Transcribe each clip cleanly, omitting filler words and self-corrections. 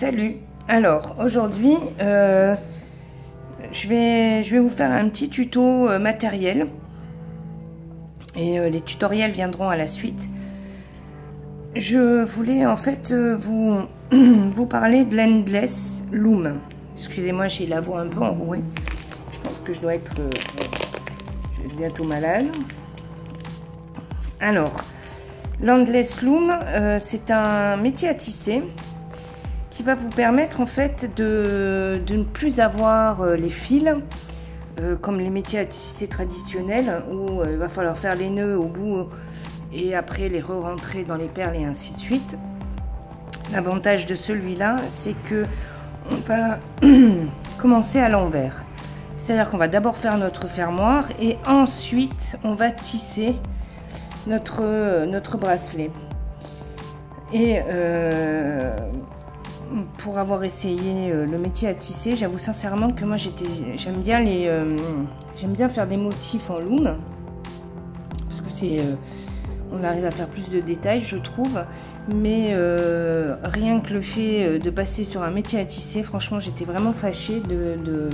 Salut! Alors aujourd'hui je vais vous faire un petit tuto matériel et les tutoriels viendront à la suite. Je voulais en fait vous parler de l'Endless Loom. Excusez-moi, j'ai la voix un peu enrouée. Je pense que je dois être bientôt malade. Alors, l'Endless Loom, c'est un métier à tisser qui va vous permettre en fait de ne plus avoir les fils comme les métiers à tisser traditionnels où il va falloir faire les nœuds au bout et après les re-rentrer dans les perles et ainsi de suite. L'avantage de celui-là, c'est que on va commencer à l'envers. C'est-à-dire qu'on va d'abord faire notre fermoir et ensuite on va tisser notre bracelet. Et pour avoir essayé le métier à tisser, j'avoue sincèrement que moi j'aime bien faire des motifs en loom parce que on arrive à faire plus de détails, je trouve, mais rien que le fait de passer sur un métier à tisser, franchement j'étais vraiment fâchée de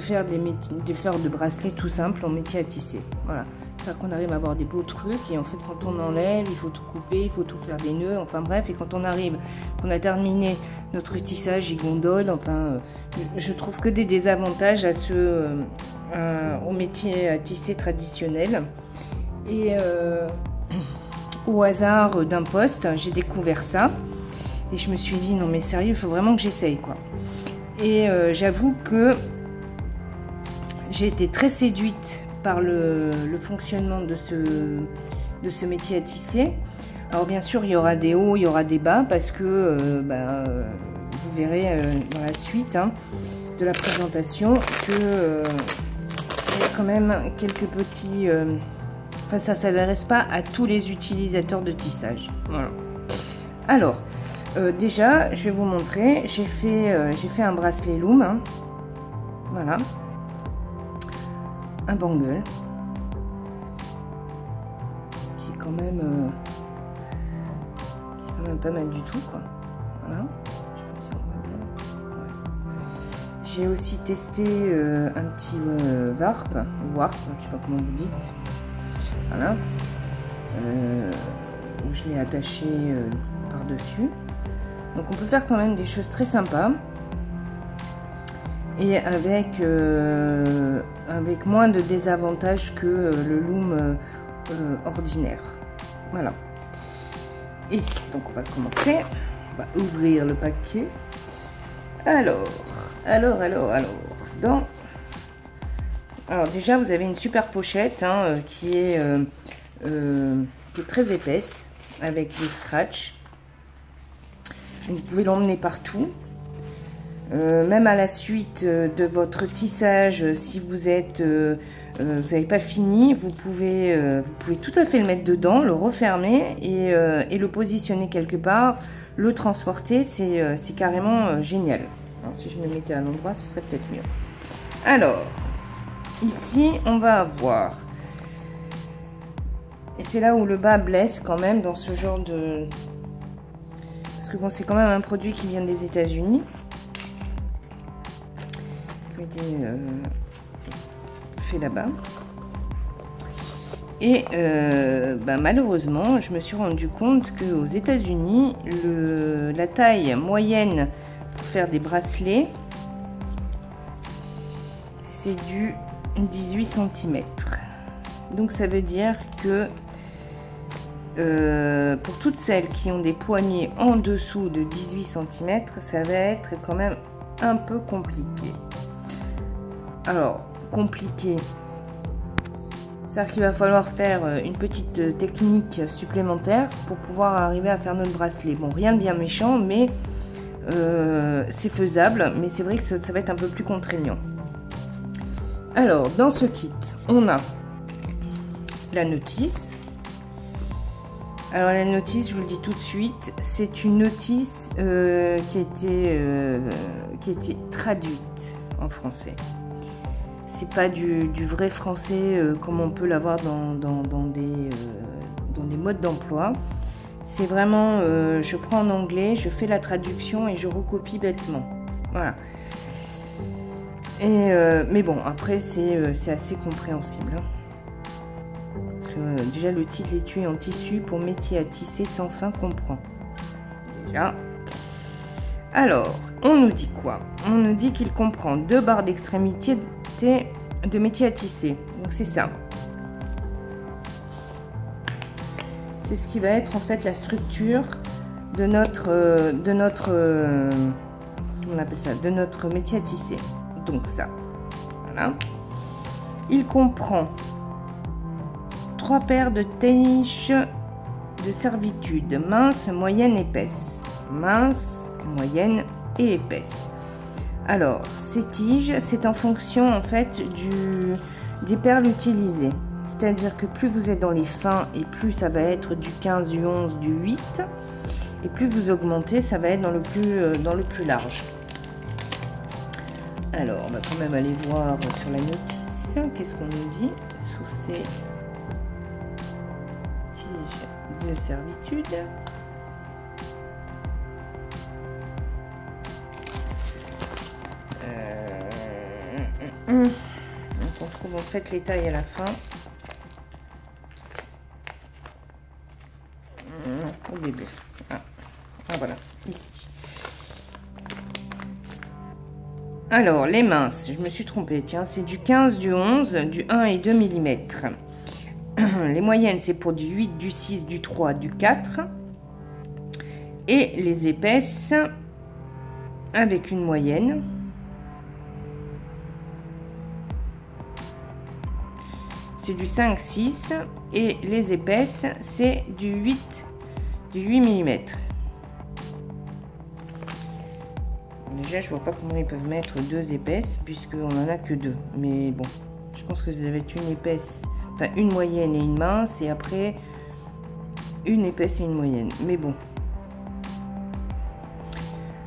faire de bracelets tout simples en métier à tisser. Voilà, c'est-à-dire qu'on arrive à avoir des beaux trucs et en fait quand on enlève, il faut tout couper, il faut tout faire des nœuds, enfin bref, et quand on arrive, qu'on a terminé notre tissage et gondole, enfin je trouve que des désavantages au métier à tisser traditionnel. Et au hasard d'un post, j'ai découvert ça et je me suis dit non mais sérieux, il faut vraiment que j'essaye quoi. Et j'avoue que j'ai été très séduite par le fonctionnement de ce métier à tisser. Alors bien sûr, il y aura des hauts, il y aura des bas, parce que vous verrez dans la suite de la présentation que il y a quand même quelques petits... enfin, ça ne s'adresse pas à tous les utilisateurs de tissage. Voilà. Alors, déjà, je vais vous montrer. J'ai fait un bracelet loom. Voilà. Un bangle qui est quand même pas mal du tout quoi. Voilà, je sais pas si on voit bien. Ouais. J'ai aussi testé un petit warp, je sais pas comment vous dites. Voilà, où je l'ai attaché par dessus. Donc on peut faire quand même des choses très sympas et avec moins de désavantages que le loom ordinaire. Voilà. Et donc on va commencer. On va ouvrir le paquet. Alors déjà vous avez une super pochette qui est très épaisse avec des scratchs. Vous pouvez l'emmener partout. Même à la suite de votre tissage, si vous n'avez pas fini, vous pouvez tout à fait le mettre dedans, le refermer et le positionner quelque part, le transporter, c'est carrément génial. Alors, si je me mettais à l'endroit, ce serait peut-être mieux. Alors, ici, on va avoir, et c'est là où le bas blesse quand même dans ce genre de... Parce que bon, c'est quand même un produit qui vient des États-Unis. Fait là-bas et malheureusement je me suis rendu compte que aux États-Unis la taille moyenne pour faire des bracelets c'est du 18 cm, donc ça veut dire que pour toutes celles qui ont des poignets en dessous de 18 cm ça va être quand même un peu compliqué. Alors, compliqué, c'est-à-dire qu'il va falloir faire une petite technique supplémentaire pour pouvoir arriver à faire notre bracelet. Bon, rien de bien méchant, mais c'est faisable, mais c'est vrai que ça va être un peu plus contraignant. Alors, dans ce kit, on a la notice. Alors, la notice, je vous le dis tout de suite, c'est une notice qui a été traduite en français. C'est pas du vrai français comme on peut l'avoir dans des modes d'emploi. C'est vraiment, je prends en anglais, je fais la traduction et je recopie bêtement. Voilà. Et, mais bon, après, c'est assez compréhensible. Hein. Parce que, déjà, le titre, l'étui en tissu pour métier à tisser sans fin comprend. Déjà. Alors, on nous dit quoi? On nous dit qu'il comprend 2 barres d'extrémité de métier à tisser. Donc, c'est ça. C'est ce qui va être en fait la structure de notre comment on appelle ça, de notre métier à tisser. Donc ça, voilà. Il comprend 3 paires de tiges de servitude, mince, moyenne, épaisse. Mince, moyenne et épaisse. Alors, ces tiges, c'est en fonction en fait des perles utilisées. C'est-à-dire que plus vous êtes dans les fins et plus ça va être du 15, du 11, du 8. Et plus vous augmentez, ça va être dans le plus large. Alors, on va quand même aller voir sur la notice. Qu'est-ce qu'on nous dit sur ces tiges de servitude. Donc on trouve en fait les tailles à la fin. Au début. Ah, voilà, ici. Alors, les minces, je me suis trompée, tiens, c'est du 15, du 11, du 1 et 2 mm. Les moyennes, c'est pour du 8, du 6, du 3, du 4. Et les épaisses, avec une moyenne. C'est du 5, 6. Et les épaisses, c'est du 8 mm. Déjà, je vois pas comment ils peuvent mettre 2 épaisses, puisqu'on en a que 2. Mais bon, je pense que ça devait être une épaisse, enfin une moyenne et une mince, et après une épaisse et une moyenne. Mais bon.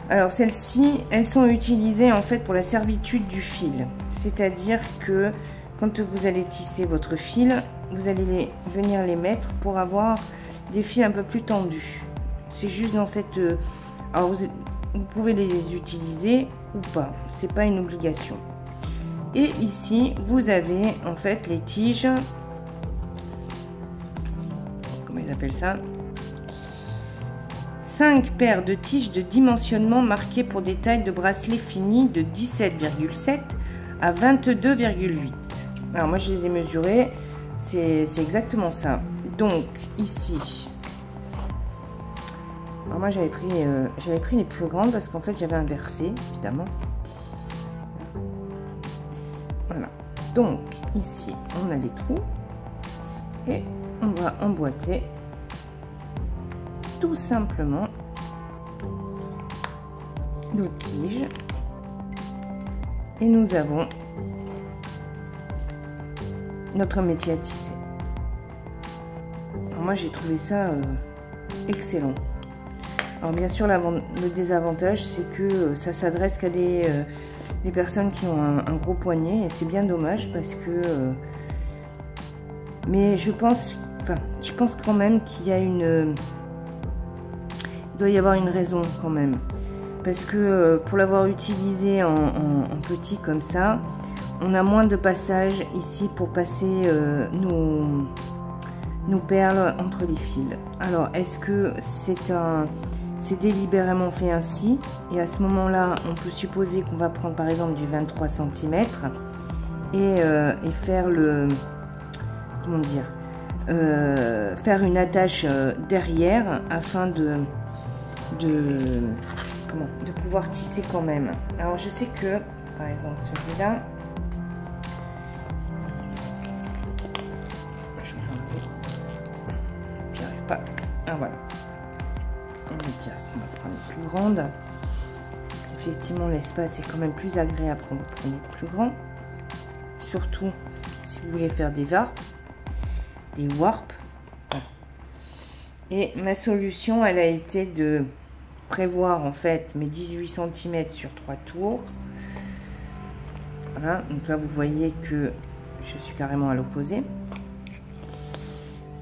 Alors celles-ci, elles sont utilisées en fait pour la servitude du fil. C'est-à-dire que quand vous allez tisser votre fil, vous allez venir les mettre pour avoir des fils un peu plus tendus. C'est juste dans cette... Alors vous pouvez les utiliser ou pas, c'est pas une obligation. Et ici, vous avez en fait les tiges... Comment ils appellent ça? 5 paires de tiges de dimensionnement marquées pour des tailles de bracelets finis de 17,7 à 22,8. Alors moi je les ai mesurées, c'est exactement ça. Donc ici, alors moi j'avais pris les plus grandes parce qu'en fait j'avais inversé évidemment. Voilà. Donc ici on a les trous et on va emboîter tout simplement nos tiges et nous avons notre métier à tisser. Alors moi j'ai trouvé ça excellent. Alors bien sûr le désavantage c'est que ça s'adresse qu'à des personnes qui ont un gros poignet et c'est bien dommage parce que mais je pense quand même qu'il y a il doit y avoir une raison quand même parce que pour l'avoir utilisé en petit comme ça, on a moins de passages ici pour passer nos perles entre les fils. Alors, est-ce que c'est délibérément fait ainsi? Et à ce moment-là, on peut supposer qu'on va prendre par exemple du 23 cm et faire comment dire, faire une attache derrière afin de pouvoir tisser quand même. Alors, je sais que, par exemple, celui-là, pas. Ah voilà. On va prendre les plus grandes. Parce qu'effectivement l'espace est quand même plus agréable quand vous prenez plus grand. Surtout si vous voulez faire des warps. Et ma solution, elle a été de prévoir en fait mes 18 cm sur 3 tours. Voilà, donc là vous voyez que je suis carrément à l'opposé.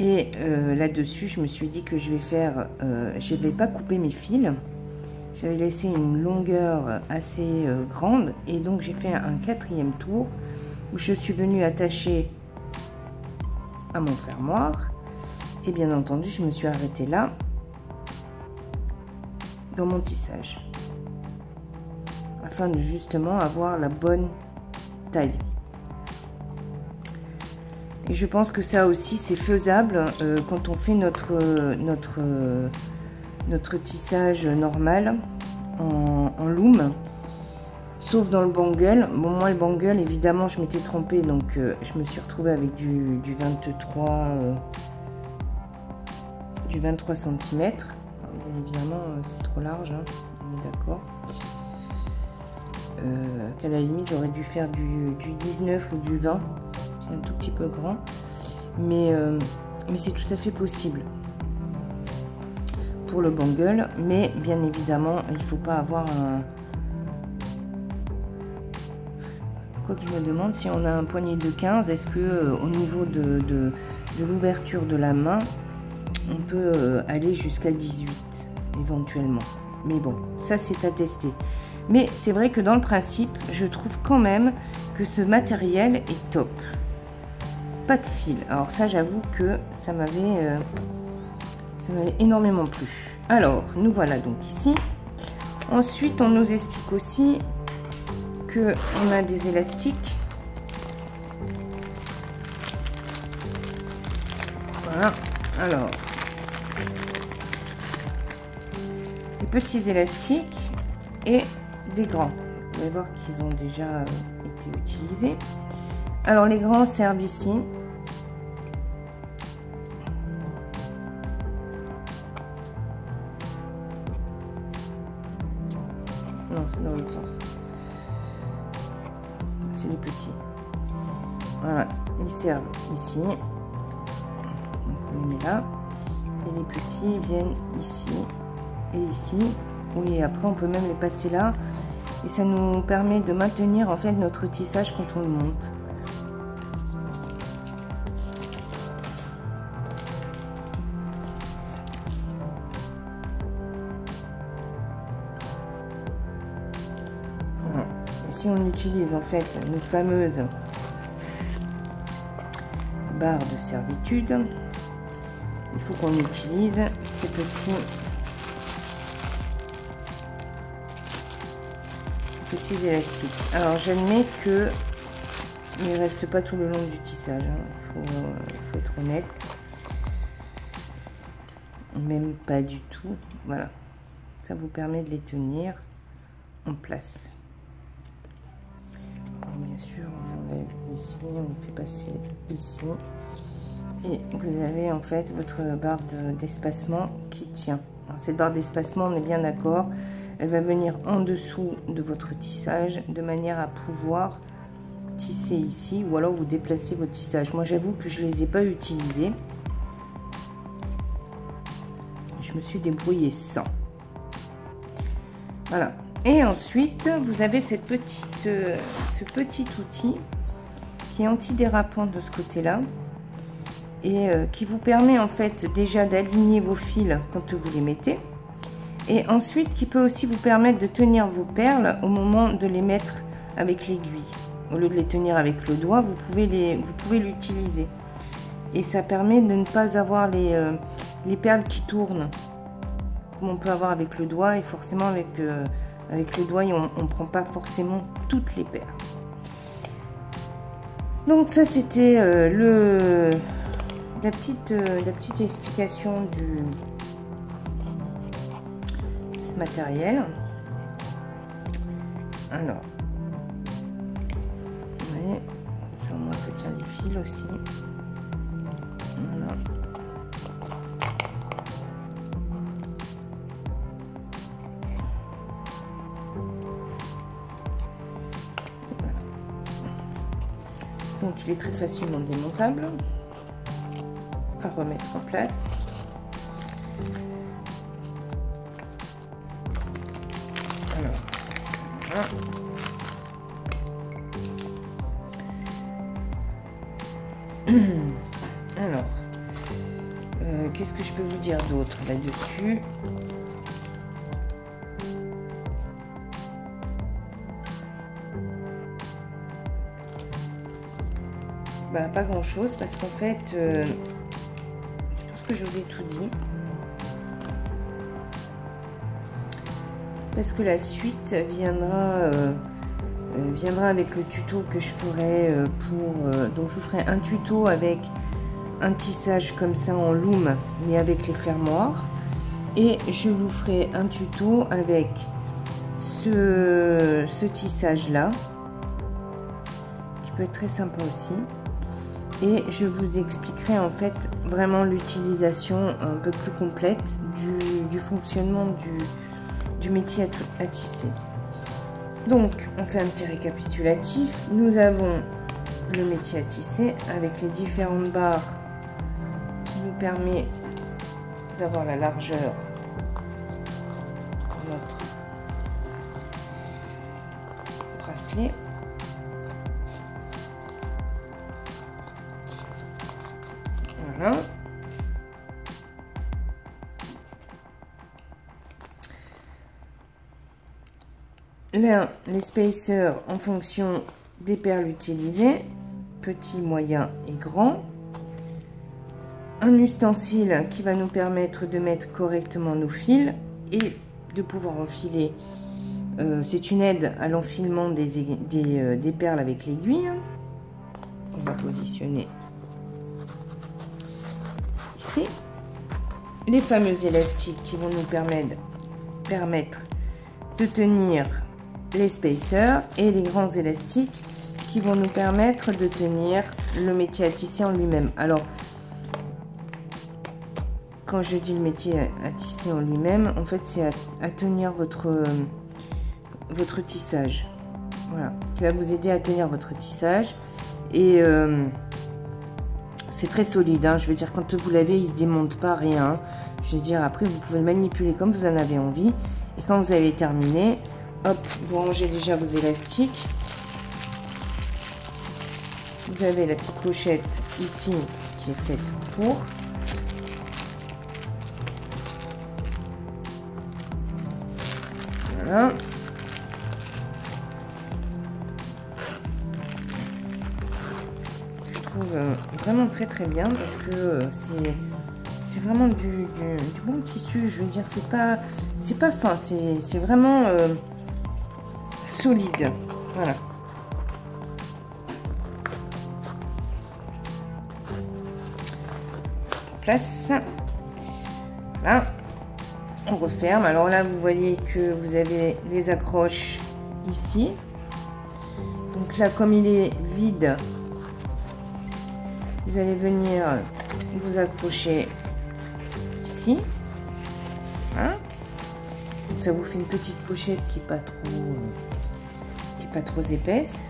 Et là-dessus, je me suis dit que je vais pas couper mes fils. J'avais laissé une longueur assez grande et donc j'ai fait un 4e tour où je suis venue attacher à mon fermoir et bien entendu je me suis arrêtée là dans mon tissage afin de justement avoir la bonne taille. Et je pense que ça aussi c'est faisable quand on fait notre tissage normal en loom, sauf dans le bangle. Bon, moi le bangle évidemment je m'étais trompée, donc je me suis retrouvée avec du 23 cm. Bien évidemment c'est trop large, hein, on est d'accord. Qu'à la limite j'aurais dû faire du 19 ou du 20, c'est un tout petit peu grand, mais c'est tout à fait possible pour le bangle. Mais bien évidemment il faut pas avoir un... Quoique je me demande si on a un poignet de 15, est-ce que au niveau de l'ouverture de la main on peut aller jusqu'à 18 éventuellement, mais bon ça c'est à tester. Mais c'est vrai que dans le principe je trouve quand même que ce matériel est top. Pas de fil, alors ça j'avoue que ça m'avait énormément plu. Alors nous voilà donc ici. Ensuite on nous explique aussi que on a des élastiques. Voilà, alors des petits élastiques et des grands. Vous allez voir qu'ils ont déjà été utilisés. Alors les grands servent ici. Non, c'est dans l'autre sens. C'est les petits. Voilà, ils servent ici. Donc on les met là. Et les petits viennent ici et ici. Oui, après on peut même les passer là. Et ça nous permet de maintenir en fait notre tissage quand on le monte. Voilà. Et si on utilise en fait nos fameuses barres de servitude, il faut qu'on utilise ces petits élastiques. Alors j'admets que il ne reste pas tout le long du tissage, hein. Faut être honnête, même pas du tout. Voilà, ça vous permet de les tenir en place. Alors, bien sûr on enlève ici, on les fait passer ici et vous avez en fait votre barre d'espacement qui tient. Alors, cette barre d'espacement, on est bien d'accord, elle va venir en dessous de votre tissage de manière à pouvoir tisser ici, ou alors vous déplacez votre tissage. Moi j'avoue que je les ai pas utilisés, je me suis débrouillée sans. Voilà, et ensuite vous avez ce petit outil qui est antidérapant de ce côté là et qui vous permet en fait déjà d'aligner vos fils quand vous les mettez. Et ensuite, qui peut aussi vous permettre de tenir vos perles au moment de les mettre avec l'aiguille. Au lieu de les tenir avec le doigt, vous pouvez l'utiliser. Et ça permet de ne pas avoir les perles qui tournent, comme on peut avoir avec le doigt. Et forcément, avec le doigt, on ne prend pas forcément toutes les perles. Donc ça, c'était la petite explication de ce matériel. Alors, vous voyez, ça au moins ça tient les fils aussi. Voilà. Voilà. Donc il est très facilement démontable à remettre en place. Alors, voilà. Alors, Qu'est-ce que je peux vous dire d'autre là-dessus? Bah, pas grand chose parce qu'en fait, je pense que je vous ai tout dit. Parce que la suite viendra avec le tuto que je ferai donc je vous ferai un tuto avec un tissage comme ça en loom mais avec les fermoirs, et je vous ferai un tuto avec ce tissage là qui peut être très sympa aussi, et je vous expliquerai en fait vraiment l'utilisation un peu plus complète du fonctionnement du métier à tisser. Donc on fait un petit récapitulatif. Nous avons le métier à tisser avec les différentes barres qui nous permet d'avoir la largeur de notre bracelet. Voilà. Là, les spacers en fonction des perles utilisées, petit, moyen et grand. Un ustensile qui va nous permettre de mettre correctement nos fils et de pouvoir enfiler. C'est une aide à l'enfilement des perles avec l'aiguille. On va positionner ici. Les fameux élastiques qui vont nous permettre de tenir les spacers, et les grands élastiques qui vont nous permettre de tenir le métier à tisser en lui-même. Alors, quand je dis le métier à tisser en lui-même, en fait, c'est à tenir votre tissage. Voilà, qui va vous aider à tenir votre tissage. Et c'est très solide, hein. Je veux dire, quand vous l'avez, il se démonte pas, rien. Je veux dire, après, vous pouvez le manipuler comme vous en avez envie. Et quand vous avez terminé, hop, vous rangez déjà vos élastiques. Vous avez la petite pochette ici qui est faite pour. Voilà. Je trouve vraiment très très bien parce que c'est vraiment du bon tissu. Je veux dire, c'est pas fin, c'est vraiment solide. Voilà. Place. Voilà. On referme. Alors là, vous voyez que vous avez des accroches ici. Donc là, comme il est vide, vous allez venir vous accrocher ici. Voilà. Donc ça vous fait une petite pochette qui n'est pas trop épaisse.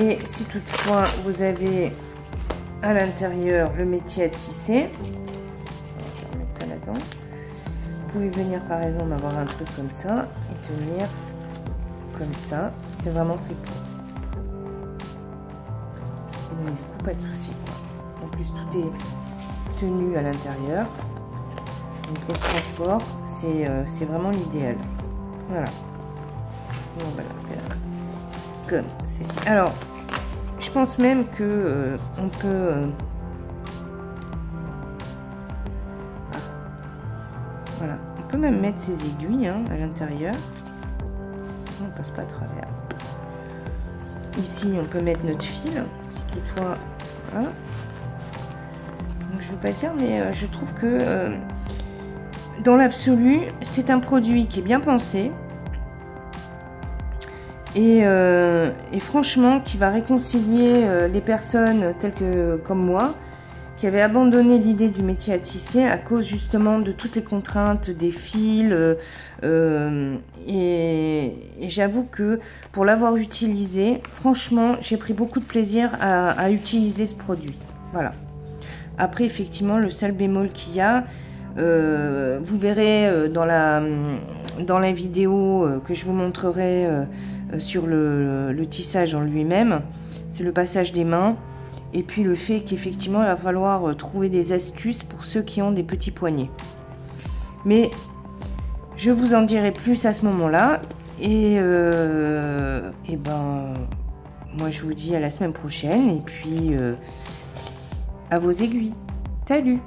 Et si toutefois vous avez à l'intérieur le métier à tisser, je vais remettre ça là-dedans. Vous pouvez venir par exemple avoir un truc comme ça et tenir comme ça. C'est vraiment fait pour. Et donc du coup pas de souci. En plus tout est tenu à l'intérieur. Donc pour le transport, c'est vraiment l'idéal. Voilà. Et on va la faire comme ceci. Alors, je pense même que on peut voilà, on peut même mettre ces aiguilles à l'intérieur. On passe pas à travers. Ici, on peut mettre notre fil, si toutefois. Voilà. Donc, je veux pas dire, mais je trouve que dans l'absolu, c'est un produit qui est bien pensé. Et franchement, qui va réconcilier les personnes telles que comme moi, qui avaient abandonné l'idée du métier à tisser à cause justement de toutes les contraintes des fils. Et j'avoue que pour l'avoir utilisé, franchement, j'ai pris beaucoup de plaisir à utiliser ce produit. Voilà. Après, effectivement, le seul bémol qu'il y a, vous verrez dans la vidéo que je vous montrerai sur le tissage en lui-même, c'est le passage des mains. Et puis le fait qu'effectivement, il va falloir trouver des astuces pour ceux qui ont des petits poignets. Mais je vous en dirai plus à ce moment-là. Et ben, moi je vous dis à la semaine prochaine. Et puis, à vos aiguilles. Salut!